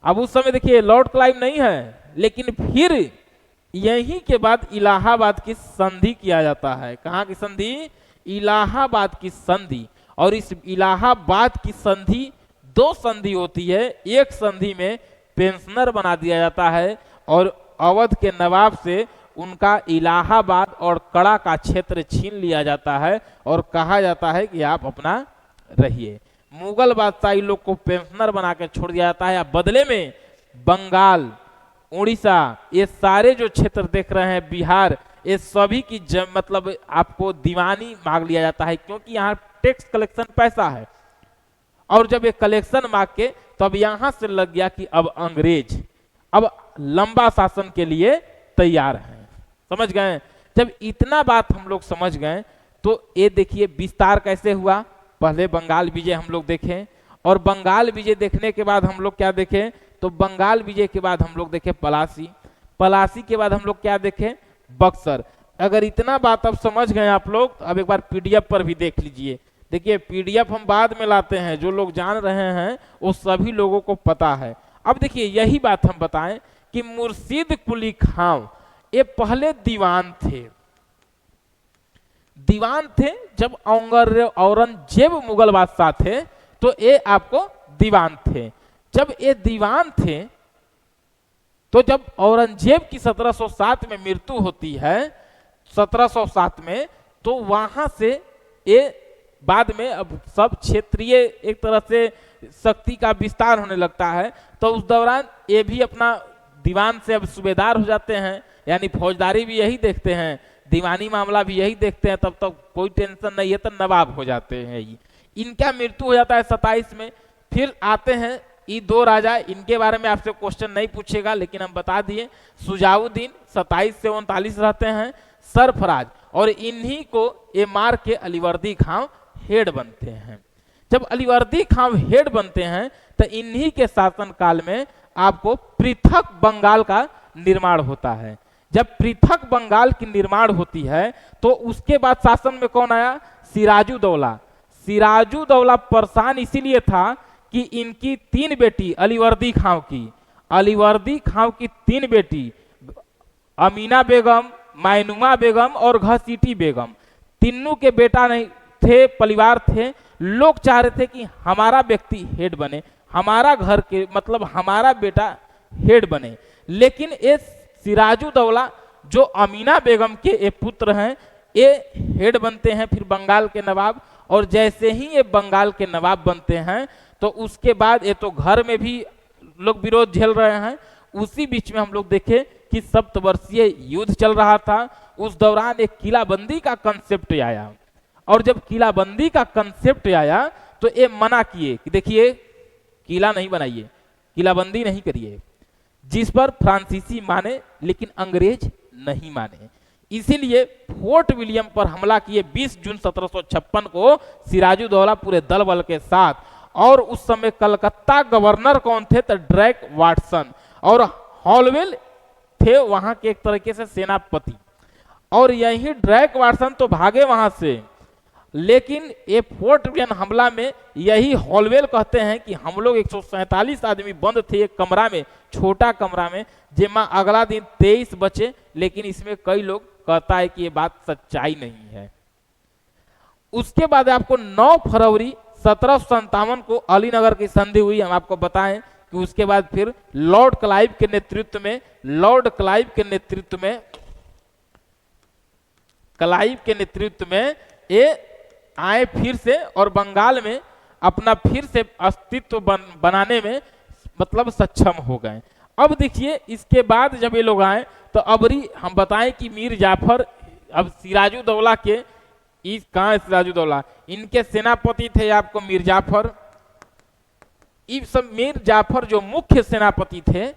अब उस समय देखिए लॉर्ड क्लाइव नहीं है, लेकिन फिर यहीं के बाद इलाहाबाद की संधि किया जाता है। कहाँ की संधि, इलाहाबाद की संधि। और इस इलाहाबाद की संधि 2 संधि होती है। एक संधि में पेंशनर बना दिया जाता है और अवध के नवाब से उनका इलाहाबाद और कड़ा का क्षेत्र छीन लिया जाता है और कहा जाता है कि आप अपना रहिए। मुगल बादशाह लोग को पेंशनर बना के छोड़ दिया जाता है। बदले में बंगाल, उड़ीसा, ये सारे जो क्षेत्र देख रहे हैं, बिहार, ये सभी की मतलब आपको दीवानी मांग लिया जाता है, क्योंकि यहाँ टैक्स कलेक्शन पैसा है। और जब ये कलेक्शन मांग के तब यहां से लग गया कि अब अंग्रेज अब लंबा शासन के लिए तैयार हैं। समझ गए। जब इतना बात हम लोग समझ गए तो ये देखिए विस्तार कैसे हुआ। पहले बंगाल विजय हम लोग देखें, और बंगाल विजय देखने के बाद हम लोग क्या देखें, तो बंगाल विजय के बाद हम लोग देखें पलासी, पलासी के बाद हम लोग क्या देखें, बक्सर। अगर इतना बात अब समझ गए आप लोग, तो अब एक बार पीडीएफ पर भी देख लीजिए। देखिए पीडीएफ हम बाद में लाते हैं, जो लोग जान रहे हैं वो सभी लोगों को पता है। अब देखिए यही बात हम बताएं कि मुर्शिद कुली खां ये पहले दीवान थे। दीवान थे जब औरंगजेब मुगल बादशाह थे तो ये आपको दीवान थे। जब ये दीवान थे तो जब औरंगजेब की 1707 में मृत्यु होती है, 1707 में, तो वहां से ये बाद में अब सब क्षेत्रीय एक तरह से शक्ति का विस्तार होने लगता है। तो उस दौरान ये भी अपना दीवान से अब सूबेदार हो जाते हैं, यानी फौजदारी भी यही देखते हैं, दीवानी मामला भी यही देखते हैं, तब तक कोई टेंशन नहीं है, तो नवाब हो जाते हैं। ये इनका मृत्यु हो जाता है 27 में। फिर आते हैं ये दो राजा, इनके बारे में आपसे क्वेश्चन नहीं पूछेगा लेकिन हम बता दिए। सुजाउद्दीन 27 से 39 रहते हैं, सरफराज, और इन्हीं को ये मार के अलीवर्दी खां हेड बनते हैं। जब अलीवर्दी खां हेड बनते हैं तो इन्हीं के शासन काल में आपको पृथक बंगाल का निर्माण होता है। जब पृथक बंगाल की निर्माण होती है तो उसके बाद शासन में कौन आया? सिराजुद्दौला। सिराजुद्दौला परेशान इसीलिए था कि इनकी 3 बेटी अलीवर्दी खां की 3 बेटी अमीना बेगम, मैनुमा बेगम और घसीटी बेगम, तीनों के बेटा नहीं थे, परिवार थे। लोग चाह रहे थे कि हमारा व्यक्ति हेड बने, हमारा घर के मतलब हमारा बेटा हेड बने। लेकिन ये सिराजुद्दौला जो अमीना बेगम के ये पुत्र हैं, ये हेड बनते हैं फिर बंगाल के नवाब। और जैसे ही ये बंगाल के नवाब बनते हैं तो उसके बाद ये तो घर में भी लोग विरोध झेल रहे हैं। उसी बीच में हम लोग देखें कि सप्तवर्षीय युद्ध चल रहा था। उस दौरान एक किलाबंदी का कंसेप्ट आया, और जब किलाबंदी का कंसेप्ट आया तो ये मना किए कि देखिए किला नहीं बनाइए, किलाबंदी नहीं करिए, जिस पर फ्रांसीसी माने लेकिन अंग्रेज नहीं माने। इसीलिए फोर्ट विलियम पर हमला किए 20 जून 1756 को सिराजुद्दौला पूरे दल बल के साथ। और उस समय कलकत्ता गवर्नर कौन थे? तो ड्रैक वाटसन, और हॉलवेल थे वहां के एक तरीके से सेनापति। और यही ड्रैक वाटसन तो भागे वहां से, लेकिन ये फोर्ट विलियम हमला में यही हॉलवेल कहते हैं कि हम लोग 147 आदमी बंद थे एक कमरा में, छोटा कमरा में, जिसमें अगला दिन 23 बचे। लेकिन इसमें कई लोग कहता है कि ये बात सच्चाई नहीं है। उसके बाद आपको 9 फरवरी 1757 को अलीनगर की संधि हुई। हम आपको बताएं कि उसके बाद फिर लॉर्ड क्लाइव के नेतृत्व में ये आए फिर से, और बंगाल में अपना फिर से अस्तित्व बनाने में मतलब सक्षम हो गए। अब देखिए इसके बाद जब ये लोग आए तो अबरी हम बताएं कि मीर जाफर, अब सिराजुद्दौला के कहाँ है सिराजुद्दौला, इनके सेनापति थे आपको मीर जाफर। इस सब मीर जाफर जो मुख्य सेनापति थे,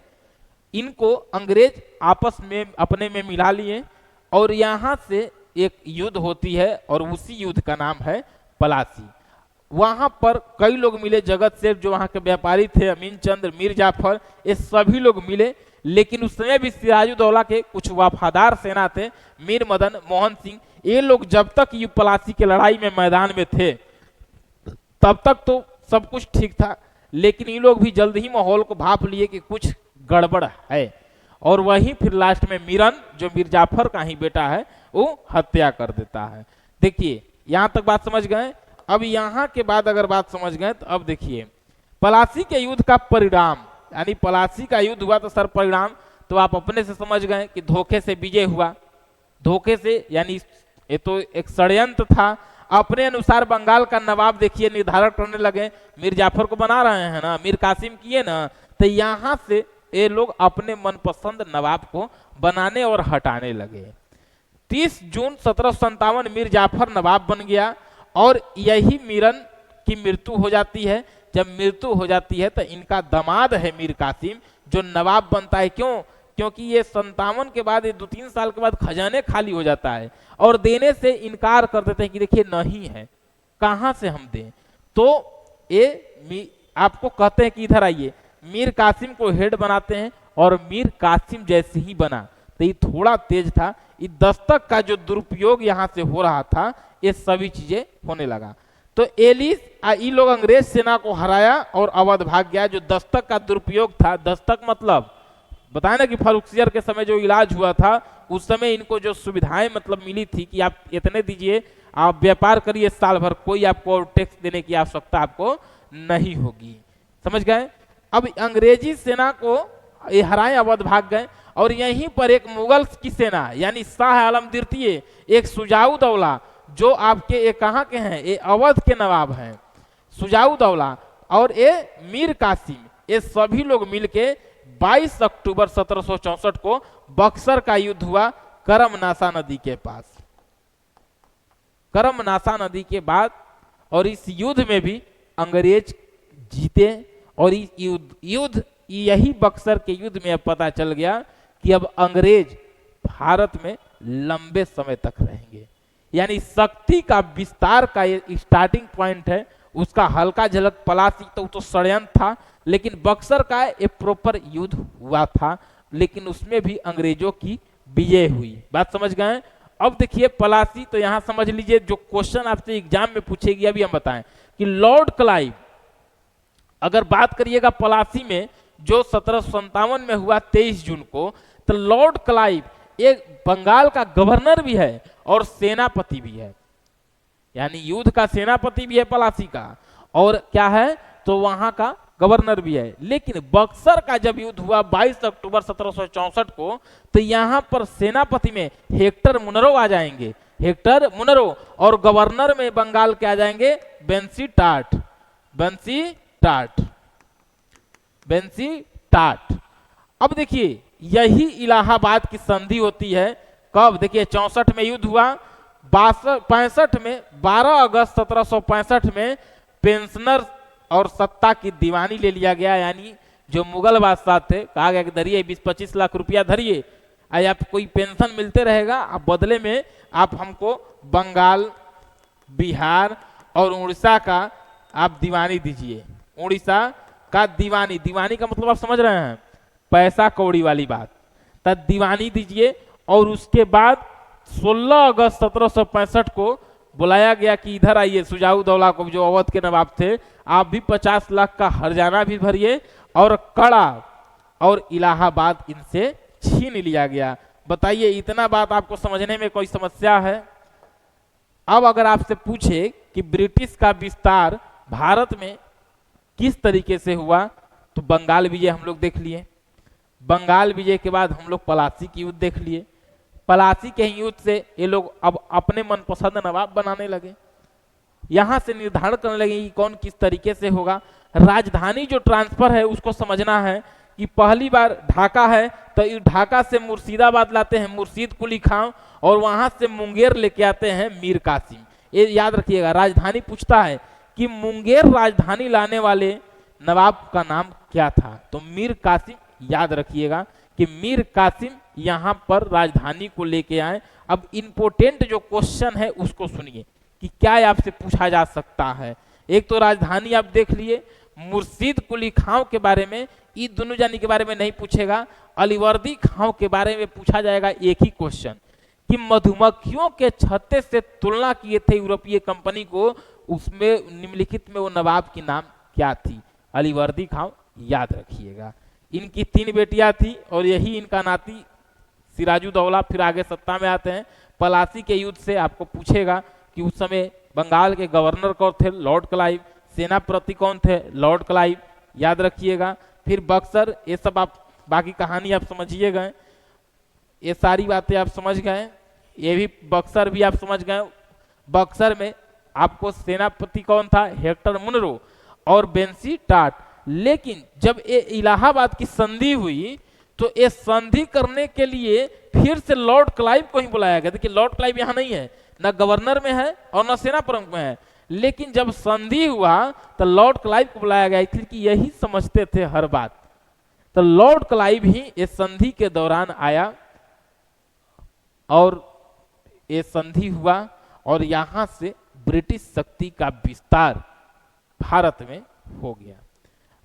इनको अंग्रेज आपस में अपने में मिला लिए, और यहां से एक युद्ध होती है, और उसी युद्ध का नाम है पलासी। वहां पर कई लोग मिले, जगत सेठ जो वहां के व्यापारी थे, अमीन चंद्र, मीर जाफर, ये सभी लोग मिले। लेकिन उस समय भी सिराजुद्दौला के कुछ वफादार सेना थे, मीर मदन मोहन सिंह। ये लोग जब तक ये पलासी के लड़ाई में मैदान में थे तब तक तो सब कुछ ठीक था, लेकिन ये लोग भी जल्द ही माहौल को भाप लिए कि कुछ गड़बड़ है। और वही फिर लास्ट में मीरन जो मीर जाफर का ही बेटा है वो हत्या कर देता है। देखिए यहां तक बात समझ गए। अब यहां के बाद अगर बात समझ गए तो अब देखिए पलासी के युद्ध का परिणाम, यानी पलासी का युद्ध हुआ तो सर परिणाम तो आप अपने से समझ गए कि धोखे से विजय हुआ। धोखे से यानी ये तो एक षड्यंत्र था। अपने अनुसार बंगाल का नवाब देखिए निर्धारण करने लगे, मीर जाफर को बना रहे हैं ना, मीर कासिम किए ना, तो यहां से ये लोग अपने मनपसंद नवाब को बनाने और हटाने लगे। 30 जून 1757 मीर जाफर नवाब बन गया, और यही मीरन की मृत्यु हो जाती है। जब मृत्यु हो जाती है तो इनका दामाद है मीर कासिम जो नवाब बनता है। क्यों? क्योंकि ये 57 के बाद, ये 2-3 साल के बाद खजाने खाली हो जाता है और देने से इनकार कर देते हैं कि देखिए नहीं है, कहां से हम दें। तो ये आपको कहते हैं कि इधर आइए, मीर कासिम को हेड बनाते हैं, और मीर कासिम जैसे ही बना तो ये थोड़ा तेज था, ये दस्तक का जो दुरुपयोग यहाँ से हो रहा था, ये सभी चीजें होने लगा। तो एलिस ई लोग अंग्रेज सेना को हराया और अवध भाग गया। जो दस्तक का दुरुपयोग था, दस्तक मतलब बताया ना कि फर्रुखसियर के समय जो इलाज हुआ था, उस समय इनको जो सुविधाएं मतलब मिली थी कि आप इतने दीजिए, आप व्यापार करिए साल भर, कोई आपको टैक्स देने की आवश्यकता आपको नहीं होगी। समझ गए? अब अंग्रेजी सेना को ये हराए, अवध भाग गए और यहीं पर एक मुगल की सेना यानी शाह आलम द्वितीय, एक सुजाऊ दौला जो आपके ये कहाँ के हैं, ये अवध के नवाब हैं, सुजाऊ दौला और ये मीर कासिम, ये सभी लोग मिलके 22 अक्टूबर 1764 को बक्सर का युद्ध हुआ करमनासा नदी के पास। करमनासा नदी के बाद, और इस युद्ध में भी अंग्रेज जीते। और इस युद्ध यही बक्सर के युद्ध में अब पता चल गया कि अब अंग्रेज भारत में लंबे समय तक रहेंगे। यानी शक्ति का विस्तार का ये स्टार्टिंग पॉइंट है। उसका हल्का झलक पलासी तो षड्यंत्र था, लेकिन बक्सर का एक प्रॉपर युद्ध हुआ था, लेकिन उसमें भी अंग्रेजों की विजय हुई। बात समझ गए? अब देखिए पलासी, तो यहां समझ लीजिए जो क्वेश्चन आपसे एग्जाम में पूछेगी अभी हम बताएं कि लॉर्ड क्लाइव, अगर बात करिएगा पलासी में जो 1757 में हुआ 23 जून को, तो लॉर्ड क्लाइव एक बंगाल का गवर्नर भी है और सेनापति भी है। यानी युद्ध का सेनापति भी है पलासी का, और क्या है तो वहां का गवर्नर भी है। लेकिन बक्सर का जब युद्ध हुआ 22 अक्टूबर 1764 को, तो यहां पर सेनापति में हेक्टर मुनरो आ जाएंगे, हेक्टर मुनरो, और गवर्नर में बंगाल के आ जाएंगे बेंसी टाट, बेंसी टाट, बेंसी टाट। अब देखिए यही इलाहाबाद की संधि होती है कब? देखिए 64 में युद्ध हुआ, 65 में 12 अगस्त 1765 में पेंशनर और सत्ता की दीवानी ले लिया गया। यानी जो मुगल बादशाह थे, कहा गया कि धरिए 20-25 लाख रुपया धरिए, आज आप कोई पेंशन मिलते रहेगा, आप बदले में आप हमको बंगाल, बिहार और उड़ीसा का आप दीवानी दीजिए। उड़ीसा का दीवानी, दीवानी का मतलब आप समझ रहे हैं, पैसा कौड़ी वाली बात, तब दीवानी दीजिए। और उसके बाद 16 अगस्त 1765 को बुलाया गया कि इधर आइए, सुजाऊ दौला को जो अवध के नवाब थे, आप भी 50 लाख का हर्जाना भी भरिए, और कड़ा और इलाहाबाद इनसे छीन लिया गया। बताइए इतना बात आपको समझने में कोई समस्या है? अब अगर आपसे पूछे कि ब्रिटिश का विस्तार भारत में किस तरीके से हुआ, तो बंगाल विजय हम लोग देख लिए, बंगाल विजय के बाद हम लोग पलासी की युद्ध देख लिए, पलासी के युद्ध से ये लोग अब अपने मनपसंद नवाब बनाने लगे, यहां से निर्धारण करने लगे कि कौन किस तरीके से होगा। राजधानी जो ट्रांसफर है उसको समझना है कि पहली बार ढाका है, तो ढाका से मुर्शिदाबाद लाते हैं मुर्शीद कुली खां, और वहां से मुंगेर लेके आते हैं मीर कासिम। ये याद रखिएगा, राजधानी पूछता है कि मुंगेर राजधानी लाने वाले नवाब का नाम क्या था, तो मीर कासिम याद रखिएगा कि मीर कासिम यहां पर राजधानी को लेके आए। अब इंपोर्टेंट जो क्वेश्चन है उसको सुनिए कि क्या आपसे पूछा जा सकता है। एक तो राजधानी आप देख लिए, मुर्शीद कुली खां के बारे में, ये दोनों जानी के बारे में नहीं पूछेगा, अलीवर्दी खां के बारे में पूछा जाएगा एक ही क्वेश्चन कि मधुमक्खियों के छत्ते से तुलना किए थे यूरोपीय कंपनी को, उसमें निम्नलिखित में वो नवाब की नाम क्या थी? अलीवर्दी खां याद रखिएगा। इनकी 3 बेटियां थी और यही इनका नाती सिराजुद्दौला फिर आगे सत्ता में आते हैं। पलासी के युद्ध से आपको पूछेगा कि उस समय बंगाल के गवर्नर कौन थे? Lord Clive. सेनापति कौन थे? लॉर्ड क्लाइव, याद रखिएगा। फिर बक्सर, ये सब आप बाकी कहानी आप समझिए गए, ये सारी बातें आप समझ गए, ये भी बक्सर भी आप समझ गए। बक्सर में आपको सेनापति कौन था? हेक्टर मुनरो और बेंसी टाट। लेकिन जब ये इलाहाबाद की संधि हुई तो ये संधि करने के लिए फिर से लॉर्ड क्लाइव को ही बुलाया गया। देखिए लॉर्ड क्लाइव यहाँ नहीं है, ना गवर्नर में है और ना सेना प्रमुख में है, लेकिन जब संधि हुआ तो लॉर्ड क्लाइव को बुलाया गया, क्योंकि यही समझते थे हर बात। तो लॉर्ड क्लाइव ही इस संधि के दौरान आया और ये संधि हुआ, और यहां से ब्रिटिश शक्ति का विस्तार भारत में हो गया।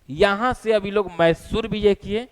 यहां से अभी लोग मैसूर विजय किए,